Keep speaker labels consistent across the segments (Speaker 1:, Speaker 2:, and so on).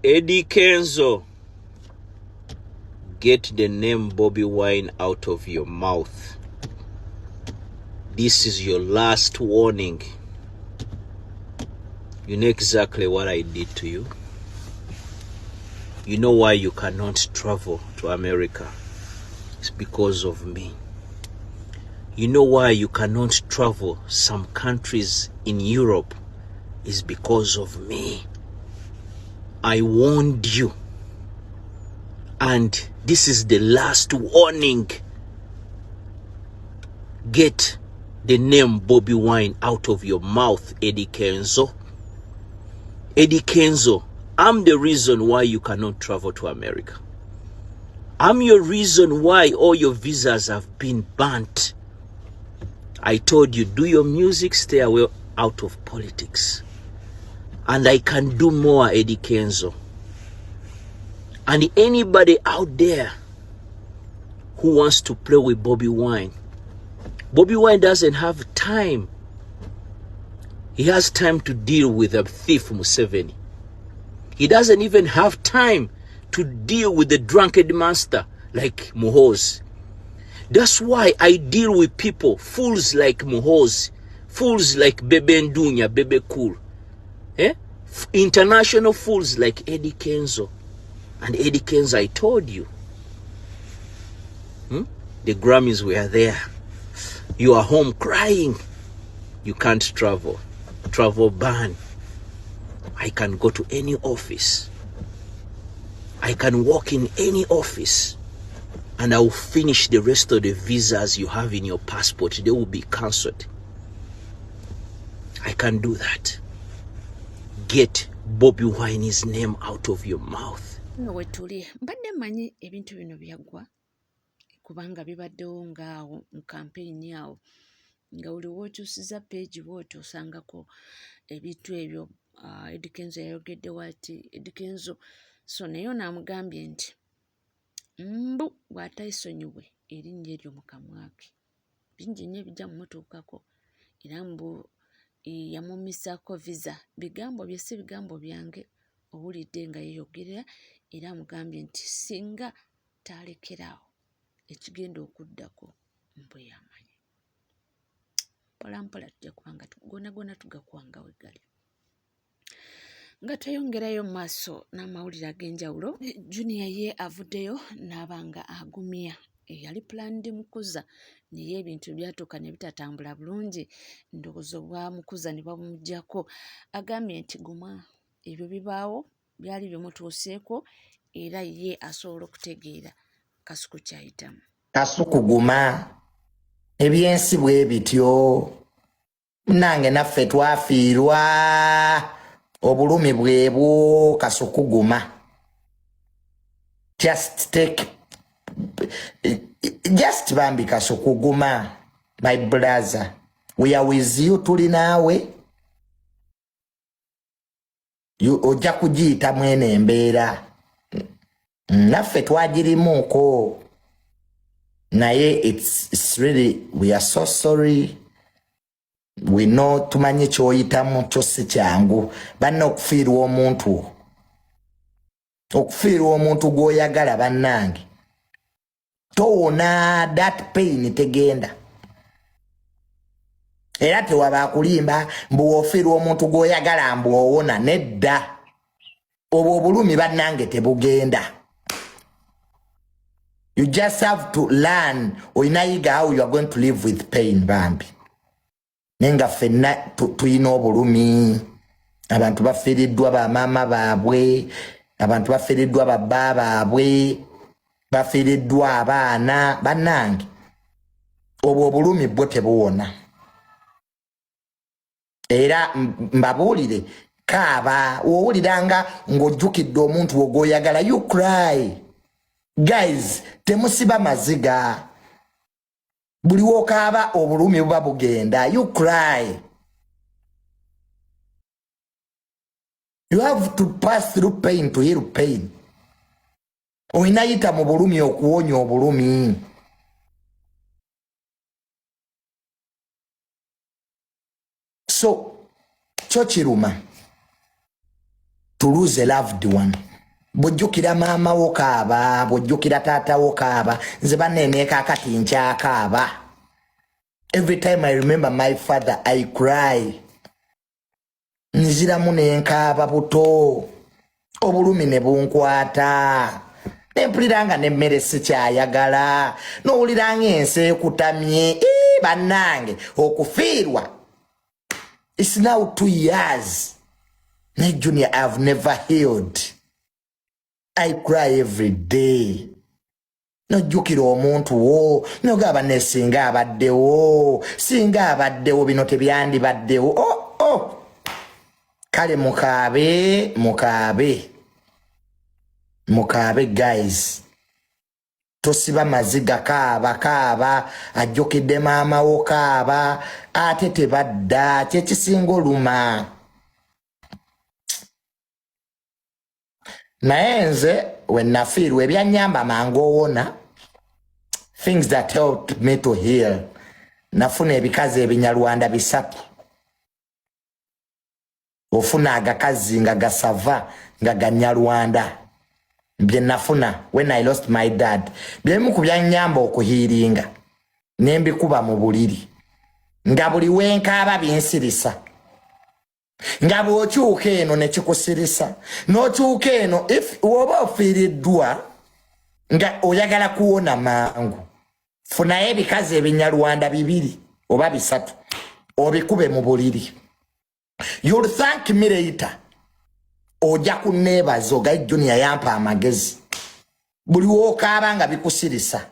Speaker 1: Eddie Kenzo, get the name Bobi Wine out of your mouth. This is your last warning. You know exactly what I did to you. You know why you cannot travel to America? It's because of me. You know why you cannot travel some countries in Europe? It's because of me. I warned you. And this is the last warning. Get the name Bobi Wine out of your mouth, Eddie Kenzo. Eddie Kenzo, I'm the reason why you cannot travel to America. I'm your reason why all your visas have been banned. I told you, do your music, stay away out of politics. And I can do more, Eddie Kenzo. And anybody out there who wants to play with Bobi Wine, Bobi Wine doesn't have time. He has time to deal with a thief Museveni. He doesn't even have time to deal with the drunkard master like Muhoozi. That's why I deal with people, fools like Muhoozi, fools like Bebe Ndunya, Bebe Cool. International fools like Eddie Kenzo. And Eddie Kenzo, I told you. The Grammys were there. You are home crying. You can't travel. Travel ban. I can go to any office. I can walk in any office. And I will finish the rest of the visas you have in your passport. They will be cancelled. I can do that. Get Bobi Wine's name out of your mouth.
Speaker 2: No tuli mbadde manyi ebintu bino byaggwa kubanga bibaddewo ngaawo mu kampeyini awo nga buli wookyusiza peegi bw'oti osangako ebintu ebyo. Eddie Kenzo yayogedde wati Eddie Kenzo so naye n'amugambye nti mbu bw'atayisonyiwe erinnya eryo mu kamwa ke bingi nnyo ebijja mumutuukako era mbu yamumisaako visa. Bigambo bye si bigambo byange, owulidde nga yeeyogerera era amugambye nti singa talekeraawo ekigenda okuddako mbu yamanyi. Mpolampola tujja kubanga gonna tugakwanga we gali. Nga tweyongerayo mu maaso n'amawulire ag'enjawulo, Junior ye avuddeyo n'abanga agumya eyali planned mukuza naye ebintu byatuuka ne bitatambula bulungi, ndowooza obwamukuza ne bamuggyako. Agambye nti guma ebyo bibaawo byali bimutuuseeko era ye asobola okutegeera Kasuku kyayitamu.
Speaker 3: Kasuku guma ebyensi bwe bityo nange naffe twafiirwa obulumi bwebwo. Kasuku guma. Just bambi Kasuku guma. My brother, we are with you, tuli naawe. Ojja kugiyita mwene embeera naffe twagirimuuko naye it's really we are so sorry. We know tumanyi kyoyitamu kyo si kyangu banna okufiirwa omuntu gw'oyagala bannange towona. That pain tegenda era tewaba kulimba mbu wofiirwa omuntu gw'oyagala mbu owona. Nedda obwo obulumi bannange tebugenda. You just have to learn oinayiga how you are going to live with pain bambi. Nenga fenna tuyina obulumi. Abantu bafiiriddwa bamaama baabwe, abantu bafiiriddwa babba baabwe, bafiiriddwa abaana bannange. Obwo obulumi bwo tebuwona. Era mbabuulire kaaba owuliranga ng'ojjukidde omuntu ogw'oyagala you cry. Guys, temusiba maziga. Buli wokaaba obulumi buba bugenda. You cry. You have to pass through pain to heal pain. Oinayita mu bulumi okuwonya obulumi. So, kyo kiruma. To lose a loved one. bujjukira maama wo kaaba bujjukira taata wo kaaba nze banneneeka akati nkyakaaba. Every time I remember my father I cry. Nziramu nenkaaba buto obulumi ne bunkwata nempuliranga nemmere sikyayagala n'owuliranga ensi ekutamye bannange okufiirwa. It's now 2 years. Ne Junior, I've never healed. I cry every day. Nojjukira omuntu wo nogaba ne singa abaddewo bino tebyandibaddewo. Kale mukaabe guys. Tosiba maziga kaaba ajjukidde maama wo kaaba ate tebadda kyekisinga oluma. Naye nze when nafiirwa ebyanyamba mangu owona, things that helped me to heal, nafuna ebikazi ebinyarwanda 3. Ofuna agakazi nga gasava nga ganyarwanda. Bye nafuna when I lost my dad. Byemu ku byanyamba okuhiiringa nembikuba mu buliri. Nga buli wenkaaba binsirisa. Nga bw'okyuka eno ne kikusirisa. N'okyuka eno woba ofiiriddwa nga oyagala kuwona mangu. Funayo ebikazi ebinyarwanda 2 oba 3 obikube mu buliri. You'll thank me later. Oja kuneebaza oga Junior yampa amagezi. Buli wookaaba nga bikusirisa.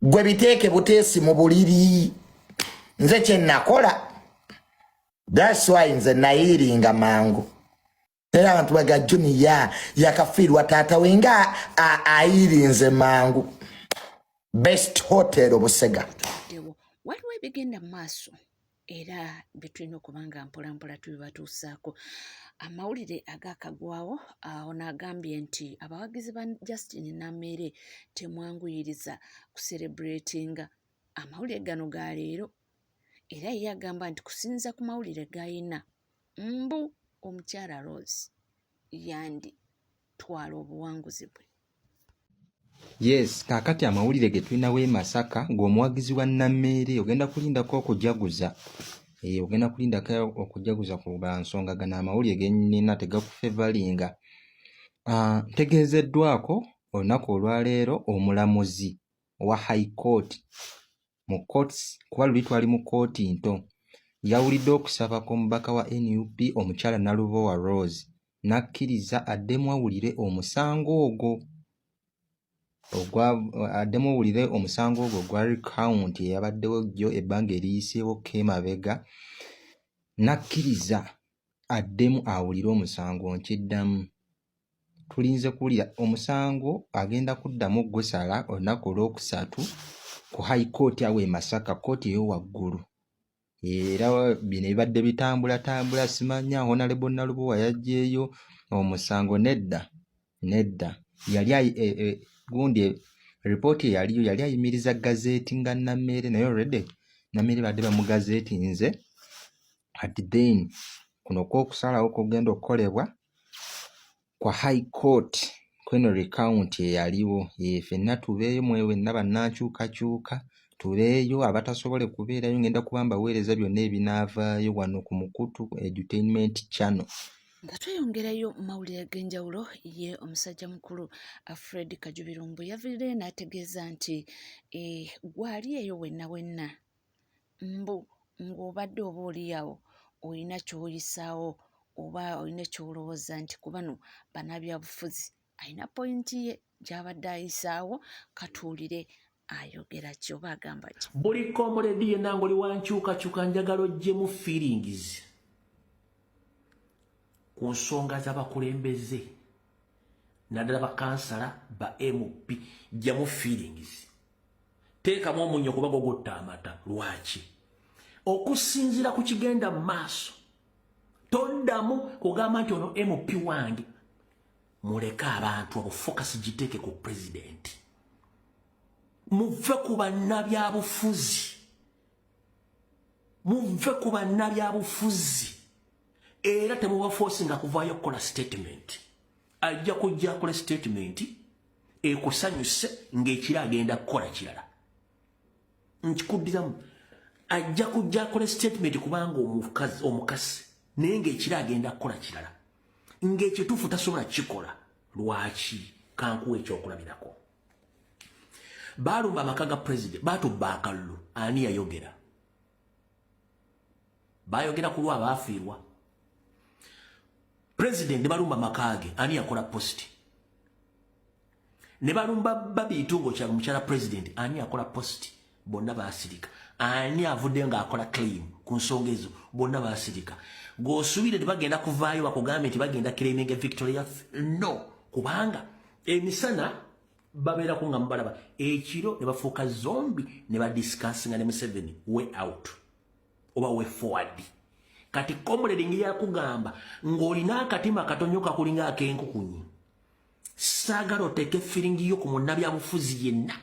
Speaker 3: Gwe biteeke buteesi mu buliri. Nze kye nakola. That's why nze nayiringa mangu. Era abantu baga Junior yakafiirwa taata wenga ayirinze mangu. Best hotel Busega.
Speaker 2: Waliwo ebigenda mu maaso era betulina okubanga mpolampola tubibatuusaako. Amawulire agakagwawo ono agambye nti abawagizi ba Justin Namere temwanguyiriza kucelebratinga amawulire gano ga leero. Era ye agamba nti kusinza ku mawulire gayina mbu omukyala Rose yandi twala obuwanguzi bwe.
Speaker 4: Yes, kakati amawulire ge tulina we Masaka ng'omuwagizi wa Namere ogenda kulindako okujaguza. Ogenda kulindako okujaguza ku nsonga gana amawulire ge nnina tegakufevalinga. Tegeezeddwako olunaku olwaleero omulamuzi wa High Court mu courts kuba luli twali mu kooti nto yawulidde okusaba kw'omubaka wa NUP omukyala Nalubowa Rose n'akkiriza addemu awulire omusango ogwo. Addemu awulire omusango ogwo gwa recount eyabaddewo jjo ebbanga eriyiseewo k'emabega n'akkiriza addemu awulire omusango nkiddamu. Tulinze kuwulira omusango agenda kuddamu gusala olunaku olwokusatu ku High Court awo e Masaka, kooti eyo waggulu. Era bino ebibadde bitambula simanya Honorable Nalubowa yaggyeeyo omusango nedda. Yali gundi report yaliyo yali ayimiriza gazeti nga Namere nayo already Namere badde ba mu gazeti nze at then kuno kwokusalawo kugenda okukolebwa kwa High Court kweno recount yaliwo. Ffenna tubeeyo mwewe n'abannakyukakyuka tubeeyo abatasobole kubeerayo ngenda kubamba weereza byonna ebinaavaayo wano ku Mukutu Edutainment Channel.
Speaker 2: Nga tweyongerayo mawulire g'enjawulo ye omusajja mukulu Fred Kajubirumbu yaviire n'ategeeza nti gwali eyo wenna mbu ng'obadde oba oliyawo olina ky'oyisaawo oba olina ky'olowooza nti ku bano bannabyabufuzi alina pointi ye gy'abadde ayisaawo katuulire ayogera ki oba agamba ki.
Speaker 5: Buli komuledi yenna ng'oli wankyukakyuka njagala oggyemu feelings ku nsonga z'abakulembeze naddala bakansala ba MP ggyamu feelings. Teekamu omunnyo kuba gogotta amata. Lwaki? Okusinziira ku kigenda mu maaso toddamu kugamba nti ono MP wange. Muleke abantu obufokasi giteeke ku pulezidenti. Muve ku bannabyabufuzi era temuba forcing kuvaayo kukola statement. ajja kujja akola statement ekusanyuse ng'ekira agenda kukola kirala. Nkikuddiramu ajja kujja akola statement kubanga omukasi naye ng'ekira agenda kukola kirala. Ng'ekituufu tasobola kikola. Lwaki? Kankuwa ekyokulabirako. Baalumba amaka ga president baatubba akalulu ani yayogera? Bayogera ku lwa abaafiirwa. President ne balumba makage ani yakola post. Ne balumba babiitungo kya mukyala president ani yakola post. Bonna baasirika. Ani avudde nga akola claim ku nsonga ezo bonna baasirika. G'osubire tebagenda kuvaayo bakugambye nti bagenda claiming Victoria. No, kubanga emisana babeera ku nga mubalaba ekiro ne bafuuka zombi ne badiscussinga ne Museveni way out oba way forward. Kati comrade ngi yakugamba ng'olina akatima katonyoka kulinga ak'enkukunyi. Saagala oteeke feeling yo ku munnabyabufuzi yenna.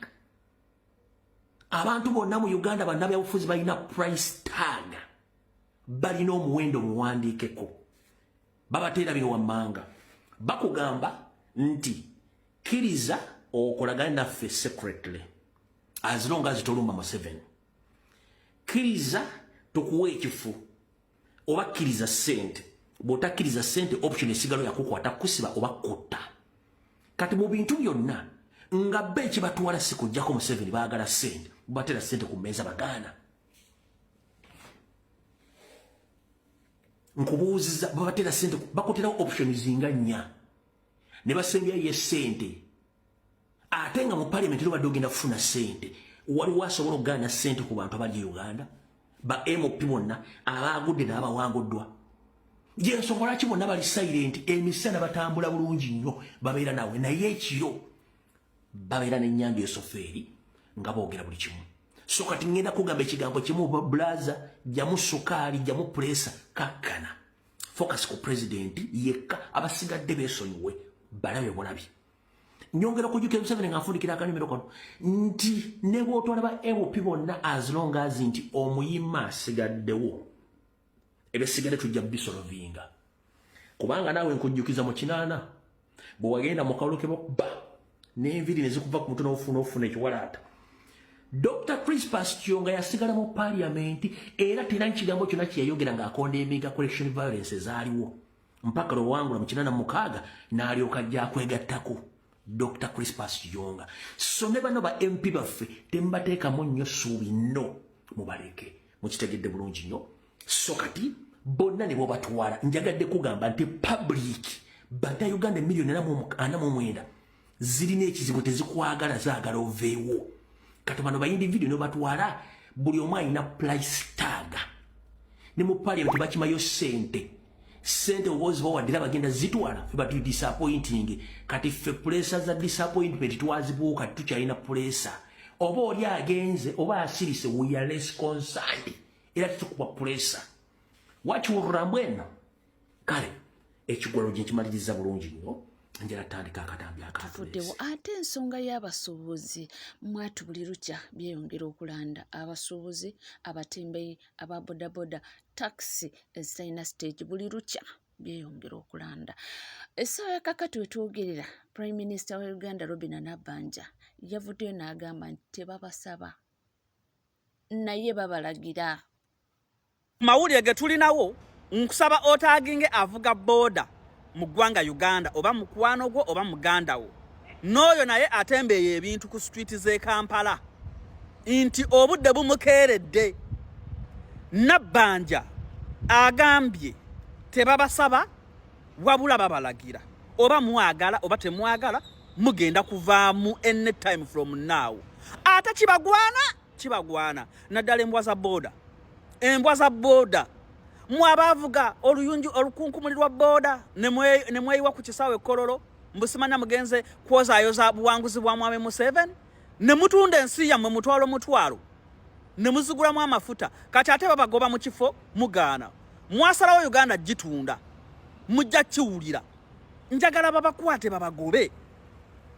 Speaker 5: Abantu bonna mu Uganda bannabyabufuzi balina price tag. Balina omuwendo muwandiikeko. Babateera bino wammanga. Bakugamba nti kiriza okolagana naffe secretly as long as tolumba Museveni. Kiriza tukuwe ekifu oba kiriza sente. Bw'otakkiriza sente option esigalo yakukwata kusiba oba kutta. Kati mu bintu byonna nga be ekibatuwala si kujjako Museveni baagala sente batera sente ku mmeeza bagaana. Nkubuuziza babatera sente bakuterawo option zinga nnya ne basembyayo esente ate nga mu parliament badde ogenda kufuna sente. Waliwo asobola okugaana sente ku bantu abali Uganda ba MP bonna abaagudde n'abawanguddwa. Y'ensonga lwaki bonna bali silent emisana batambula bulungi nnyo babeera nawe naye ekiro babeera n'ennyanja esofeeri nga boogera buli kimu. So kati ngenda kugamba ekigambo kimu blaza jamu sukaali jamu presa kakkana. Focus ku president yekka abasigadde beesonyiwe balabe bulabi. Nyongera kujjukira Museveni ng'afundikira akanimero kano nti ne bw'otwala ba MP bonna as long as nti omuyima asigaddewo ebisigadde tujja bisolovinga. Kubanga naawe nkujjukiza mu kinaana bwe wagenda mu kalulu ke bokubba n'enviiri ne zikuva ku mutwe n'ofuna ekiwalaata. Dr. Crispus Kyonga yasigala mu parliament era tena kigambo kyonna kye yayogera ng'akonda emiga correction violence ezaaliwo mpaka lwewangula mu kinaana mukaaga n'alyoka ajja akwegattako Dr. Crispus Kyonga. So ne bano ba MP baffe tembateekamu nnyo ssuubi nno mubaleke mukitegedde bulungi nnyo. So kati bonna ne bw'obatwala njagadde kugamba nti public Bannayuganda miliyoni 49 zirina ekizibu tezikwagala zaagala oveewo. Kati bano ba individu ne batwala buli omu alina price tag. Ne mu parliament bakimayo sente. Sente obozi bawadira bagenda zitwala fe batu disappointing. Kati fe pressure za disappointment twazibuuka tukyalina pressure. Oba oli agenze oba asirise we are less concerned. Era tukuba pressure. Wakiwulira mbwena. Kale ekigwalo gye kimaliriza bulungi nnyo. Njala tandika akatambi
Speaker 2: akafuddewo ate ensonga y'abasuubuzi mwatu buli lukya byeyongera okulanda. Abasuubuzi, abatembeeyi, ababodaboda, taxi ezitalina stage buli lukya byeyongera okulanda. Essaawa ya kakati we twogerera Prime Minister wa Uganda Robinah Nabbanja yavuddeyo n'agamba nti tebabasaba naye babalagira.
Speaker 6: Mawulire ge tulinawo nkusaba otaaginge avuga boda mu ggwanga Uganda oba mukwano gwo oba muganda wo n'oyo naye atembeeyo ebintu ku street z'e Kampala nti obudde bumukeeredde. Nabbanja agambye tebabasaba wabula babalagira oba mwagala oba temwagala mugenda kuvaamu any time from now. Ate kibagwana naddala embwa za boda mwabavuga oluyunju olukunkumulirwa boda ne mweyiwa ku kisaawe Kololo mbusimanya mugenze kwozaayoza buwanguzi bwa Mwami Museveni ne mutunda ensi yammwe mutwalo ne muzigulamu amafuta. Kati ate babagoba mu kifo mugaana. Mwasalawo Uganda gitunda mujja kiwulira. Njagala babakwate babagobe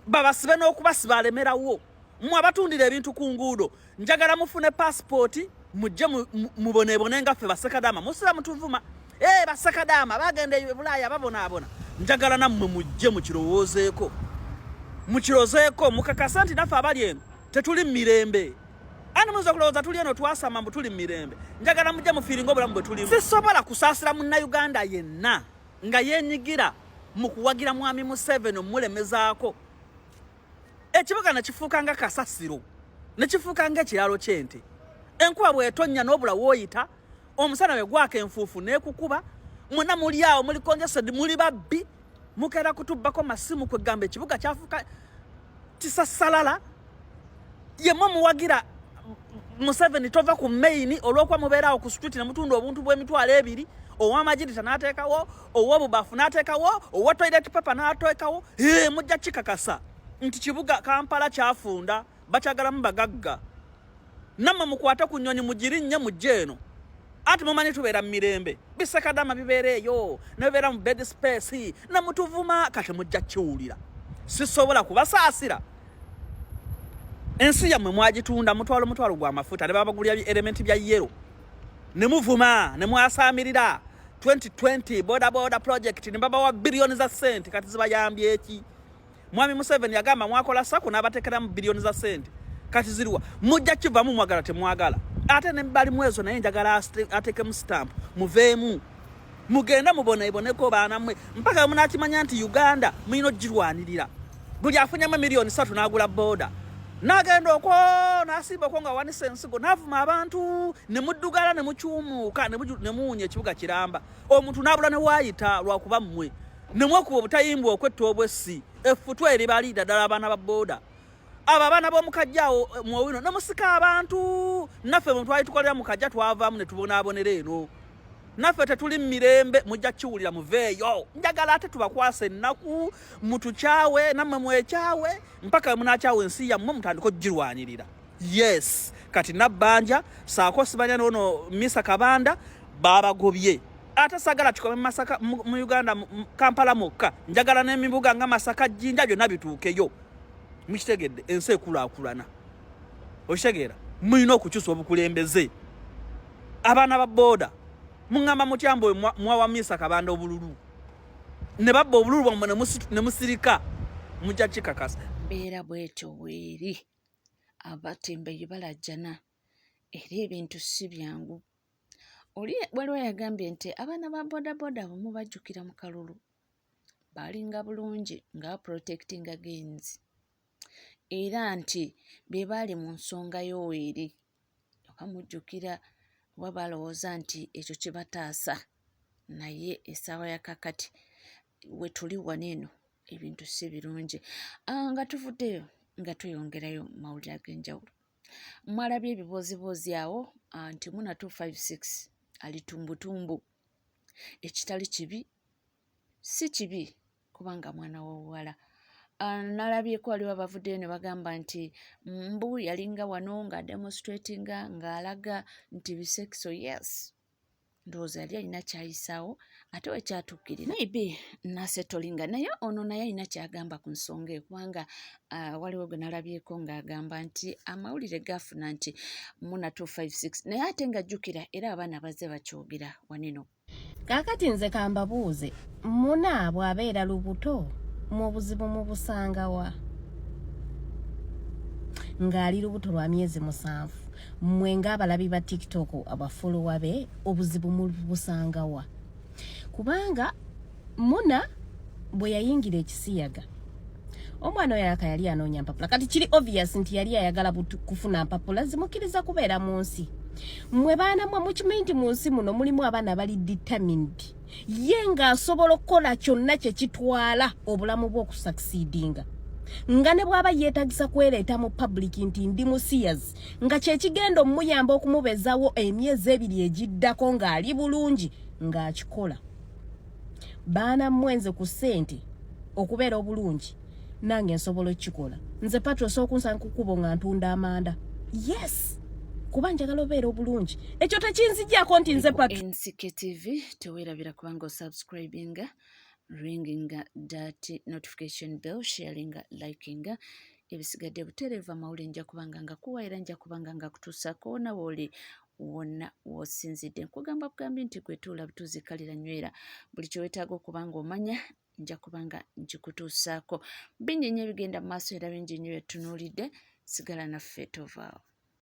Speaker 6: babasibe n'okubasiba alemerawo. Mwabatundira ebintu ku nguudo njagala mufune passport mujje mubonebone nga ffe basekadama musira mutuvuma basekadama bagenda Bulaaya babonaabona njagala nammwe mujje mukirowoozeeko mukakasa nti naffe abali eno tetuli mirembe ani muyinza okulowooza tuli eno twasama mbu tuli mirembe njagala mujje mufiiringa obulamu bwe tulimu sisobola kusaasira munnayuganda yenna nga yeenyigira mu kuwagira mwami Museveni omumulemezaako ekibuga ne kifuuka nga kasasiro ne kifuuka nga ekiralo ky'ente enkuba bw'etonnya n'obula wooyita omusana bwe gwaka enfuufu n'ekukuba muna muli awo muli congested muli babbi mukeera kutubbako masimu kwegamba ekibuga kyafuuka kisasalala yemwe muwagira Museveni tova ku maini olw'okuba mubeerawo ku street ne mutunda obuntu bw'emitwalo 2 ow'amagirita n'ateekawo ow'obubafu n'ateekawo owa toilet paper n'ateekawo mujja kikakasa nti kibuga Kampala kyafunda bakyagalamu bagagga nammwe mukwate ku nnyonyi mugirinnye mujje eno ati mumanyi tubeera mu mirembe bisekadama bibeera eyo ne bibeera mu bed space ne mutuvuma kati mujja kiwulira sisobola kubasaasira ensi yammwe mwagitunda mutwalo gwa mafuta ne babagulira elementi bya yero ne muvuma ne mwasaamirira 2020 boda project ne babawa bilioni za sente kati zibayambye eki mwami Museveni yagamba mwakola sako n'abateekeramu bilioni za sente kati ziriwa mujja kivamu mwagala temwagala ate ne mbali mwezo naye njagala ateekemu stamp muveemu mugenda muboneboneko baana mmwe mpaka munakimanya nti Uganda muyina ogirwanirira buli afunyamu milioni 3 n'agula boda n'agenda okwo n'asimba okwo nga wanise ensigo n'avuma abantu ne muddugala ne mukyumuuka ne muwunya ekibuga kiramba omuntu n'abula ne waayita lwakuba mmwe ne mwekuba obutayimbwa okwetta obwessi effutwa eribaliida ddala abaana ba boda abo abaana b'omukajjaawo mwowino ne musika abantu naffe bwe twali tukolera mu kajja twavaamu ne tubonaabonera eno naffe tetuli mu mirembe mujja kiwulira muveeyo njagala ate tubakwasa ennaku mutukyawe nammwe mwekyawe mpaka we munaakyawe ensi yammwe mutandika ogirwanirira yes kati nabbanja saako sibanya noono Misa Kabanda babagobye ate sagala kikome Masaka mu Uganda Kampala mokka njagala n'emibuga nga Masaka Jjinja byonna bituukeyo mukitegedde ensi ekulaakulana okitegeera muyina okukyusa obukulembeze abaana ba boda mungamba mutyambo mwawa Misa Kabanda obululu ne babba obululu bwammwe ne musirika mujja kikakasa
Speaker 2: mbeera bwetyo weeri abatembeeyi balajjana era ebintu si byangu oli waliwo yagambye nti abaana ba bodaboda abamu bajjukira mu kalulu balinga bulungi nga protecting against era nti be baali mu nsonga y'oweeri okamujjukira oba balowooza nti ekyo kibataasa naye essaawa ya kakati we tuli wano eno ebintu si birungi nga tuvuddeyo nga tweyongerayo mawulire ag'enjawulo mwalabye ebibooziboozi awo nti Muna 256 ali tumbutumbu ekitali kibi si kibi kubanga mwana w'obuwala nalabyeko waliwo abavuddeyo ne bagamba nti mbu yalinga wano nga demonstratinga ng'alaga nti bisekso yes ndowooza yali alina kyayisaawo ate we kyatuukirira maybe nasetolinga naye ono naye alina kyagamba ku nsonga eyo kubanga waliwo gwe nalabyeko ng'agamba nti amawulire gafuna nti Muna 256 naye ate ng'ajjukira era abaana bazze bakyogera waneno
Speaker 7: kaakati nze kambabuuze Muna bw'abeera lubuto mu buzibu mu busangawa ng'ali lubuto lwa myezi 7 mmwe ng'abalabi ba TikTok abafolowa be obuzibu mu busangawa kubanga Muna bwe yayingira ekisiyaga omwana oyo yali anoonya mpapula kati kiri obvious nti yali ayagala kufuna mpapula zimukkiriza kubeera mu nsi mmwe baana mmwe mukimanyi nti mu nsi muno mulimu abaana bali determined ye ng'asobola okukola kyonna kye kitwala obulamu bw'okusucceedinga nga ne bw'aba yeetagisa kwereeta mu public nti ndi mu seers nga kye kigenda omuyamba okumubezawo emyezi 2 egiddako ng'ali bulungi ng'akikola baana mmwenze ku ssente okubeera obulungi nange nsobola okukikola nze patro sookunsanga kukubo nga ntunda amanda yes kuba njagala obeera obulungi ekyo tekinzijjako nti nze patro
Speaker 2: NCK TV teweerabira kubanga osubscribinga ringinga that notification bell sharinga likinga ebisigadde butereeva amawulire nja kubanga nga kuwa era nja kubanga nga kutuusako wona wooli wonna wosinzidde nkugamba bugambye nti gwetuula butuuzikalira nywera buli kye weetaaga okubanga omanya nja kubanga nkikutuusaako bingi nnyo ebigenda mu maaso era bingi nnyo byetunuulidde sigala naffe tovaawo.